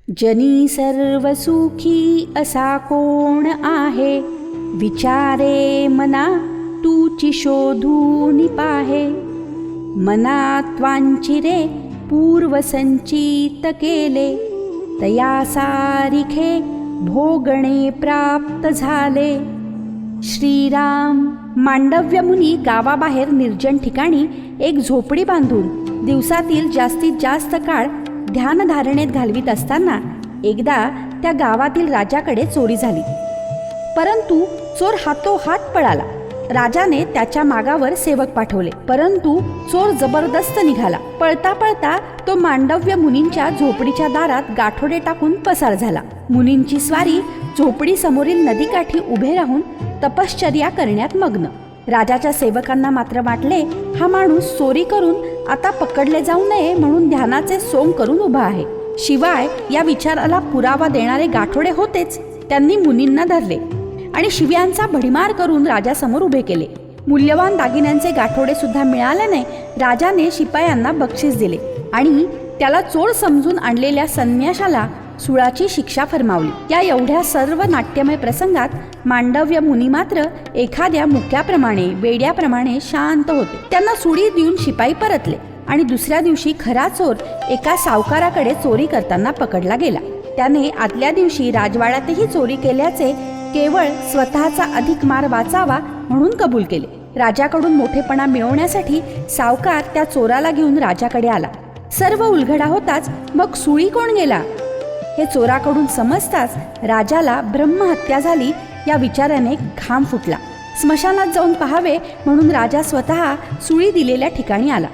जनी सर्व सुखी असा कोण आहे, विचारे मना तूची शोधून पाहे. मनात वांचिरे पूर्व संचित केले, तया सारिखे भोगणे प्राप्त झाले. श्रीराम. मांडव्य मुनी गावाबाहेर निर्जन ठिकाणी एक झोपडी बांधून दिवसातील जास्तीत जास्त काळ ध्यानधारणेत घालवीत असताना एकदा त्या गावातील राजाकडे चोरी झाली. परंतु चोर हातोहात पळाला. राजाने त्याच्या मागावर सेवक पाठवले, परंतु चोर जबरदस्त निघाला. पळता पळता तो मांडव्य मुनींच्या झोपडीच्या दारात गाठोडे टाकून पसार झाला. मुनींची स्वारी झोपडी समोरील नदीकाठी उभे राहून तपश्चर्या करण्यात मग्न. राजाच्या सेवकांना मात्र वाटले, हा माणूस चोरी करून आता पकडले जाऊ नये म्हणून ध्यानाचे सोंग करून उभा आहे. शिवाय या विचाराला पुरावा देणारे गाठोडे होतेच. त्यांनी मुनींना धरले आणि शिव्यांचा भडीमार करून राजासमोर उभे केले. मूल्यवान दागिन्यांचे गाठोडे सुद्धा मिळाल्याने राजाने शिपायांना बक्षीस दिले आणि त्याला चोर समजून आणलेल्या संन्याशाला सुळाची शिक्षा फरमावली. या एवढ्या सर्व नाट्यमय प्रसंगात मांडव्य मुनी मात्र एखाद्या मुक्याप्रमाणे वेड्याप्रमाणे शांत होते. त्यांना सुळी देऊन शिपाई परतले आणि दुसऱ्या दिवशी खरा चोर एका सावकाराकडे चोरी करताना पकडला गेला. त्याने आदल्या दिवशी राजवाड्यातही चोरी केल्याचे केवळ स्वतःचा अधिक मार वाचावा म्हणून कबूल केले. राजाकडून मोठेपणा मिळवण्यासाठी सावकार त्या चोराला घेऊन राजाकडे आला. सर्व उलगडा होताच मग सुळी कोण गेला हे चोराकडून समजताच राजाला ब्रह्महत्या झाली या विचाराने घाम फुटला. स्मशानात जाऊन पाहावे म्हणून राजा स्वतः सुळी दिलेल्या ठिकाणी आला.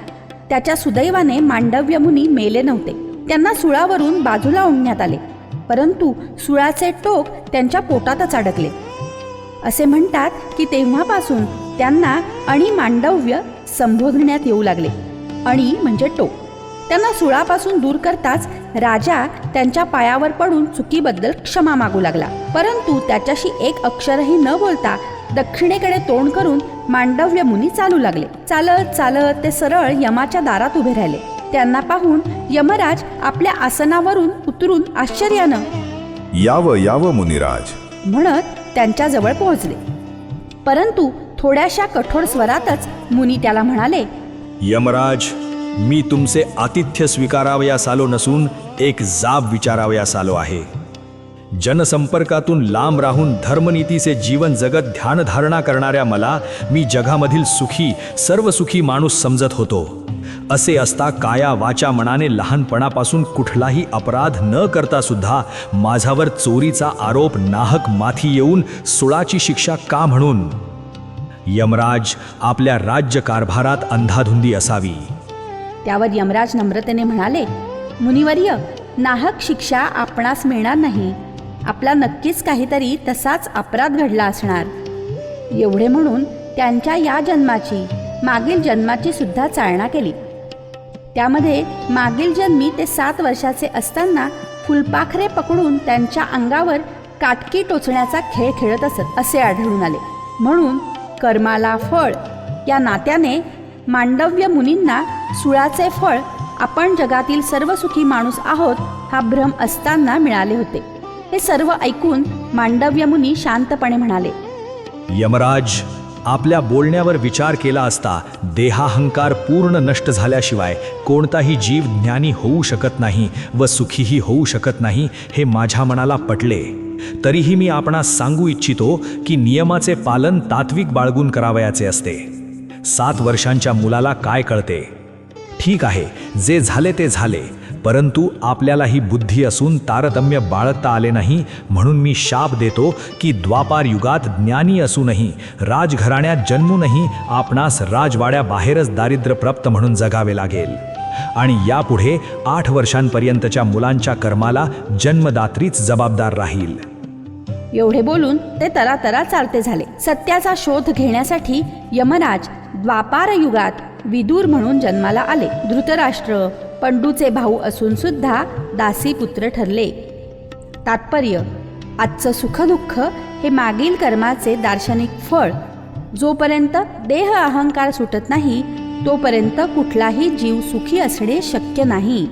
त्याच्या सुदैवाने मांडव्य मुनी मेले नव्हते. त्यांना सुळावरून बाजूला ओढण्यात आले, परंतु सुळाचे टोक त्यांच्या पोटातच अडकले. असे म्हणतात की तेव्हापासून त्यांना अणी मांडव्य संबोधण्यात येऊ लागले. अणी म्हणजे टोक. त्यांना सुळापासून दूर करताच राजा त्यांच्या पायावर पडून चुकीबद्दल क्षमा मागू लागला. परंतु त्याच्याशी एक अक्षरही न बोलता दक्षिणेकडे तोंड करून मांडव्य मुनी चालू लागले. चालत चालत ते सरळ यमाच्या दारात उभे राहिले. त्यांना पाहून यमराज आपल्या आसनावरून उतरून आश्चर्यानं यावं यावं मुनिराज म्हणत त्यांच्या जवळ पोहोचले. परंतु थोड्याशा कठोर स्वरातच मुनी त्याला म्हणाले, यमराज, मी तुमचे आतिथ्य स्वीकारावयास आलो नसून एक जाब विचारावयास आलो आहे. जनसंपर्कातून लांब राहून धर्मनीतीचे जीवन जगत ध्यानधारणा करणाऱ्या मला मी जगामधील सुखी सर्व सुखी माणूस समजत होतो. असे असता काया वाचा मनाने लहानपणापासून कुठलाही अपराध न करता सुद्धा माझ्यावर चोरीचा आरोप नाहक माथी येऊन सुळाची शिक्षा का म्हणून? यमराज, आपल्या राज्य कारभारात अंधाधुंदी असावी. त्यावर यमराज नम्रतेने म्हणाले, मुनिवर्य, नाहक शिक्षा आपणास मिळणार नाही. आपला नक्कीच काहीतरी तसाच अपराध घडला असणार. एवढे म्हणून त्यांच्या या जन्माची मागील जन्माची सुद्धा चालना केली. त्यामध्ये मागील जन्मी ते 7 वर्षाचे असताना फुलपाखरे पकडून त्यांच्या अंगावर काटकी टोचण्याचा खेळ खेळत असत असे आढळून आले. म्हणून कर्माला फळ या नात्याने मांडव्य मुनींना सुळाचे फळ आपण जगातील सर्व सुखी माणूस आहोत हा भ्रम असताना मिळाले होते. हे सर्व ऐकून मांडव्य मुनी शांतपणे म्हणाले, यमराज, आपल्या बोलण्यावर विचार केला असता देहाहंकार पूर्ण नष्ट झाल्याशिवाय कोणताही जीव ज्ञानी होऊ शकत नाही व सुखीही होऊ शकत नाही हे माझ्या मनाला पटले. तरीही मी आपणास सांगू इच्छितो की नियमाचे पालन तात्विक बाळगून करावयाचे असते. 7 वर्षांच्या मुलाला काय कळते? ठीक आहे, जे झाले ते झाले, परंतु आपल्यालाही बुद्धी असून तारतम्य बाळगता आले नाही म्हणून मी शाप देतो की द्वापार युगात ज्ञानी असूनही राजघराण्यात जन्मूनही आपणास राजवाड्याबाहेरच दारिद्र्यप्राप्त म्हणून जगावे लागेल आणि यापुढे 8 वर्षांपर्यंतच्या मुलांच्या कर्माला जन्मदात्रीच जबाबदार राहील. एवढे बोलून ते तरातरा चालते झाले. सत्याचा शोध घेण्यासाठी यमराज द्वापार युगात विदूर म्हणून जन्माला आले. धृतराष्ट्र पंडूचे भाऊ असून सुद्धा दासीपुत्र ठरले. तात्पर्य, आजचं सुखदुःख हे मागील कर्माचे दार्शनिक फळ. जोपर्यंत देह अहंकार सुटत नाही तोपर्यंत कुठलाही जीव सुखी असणे शक्य नाही.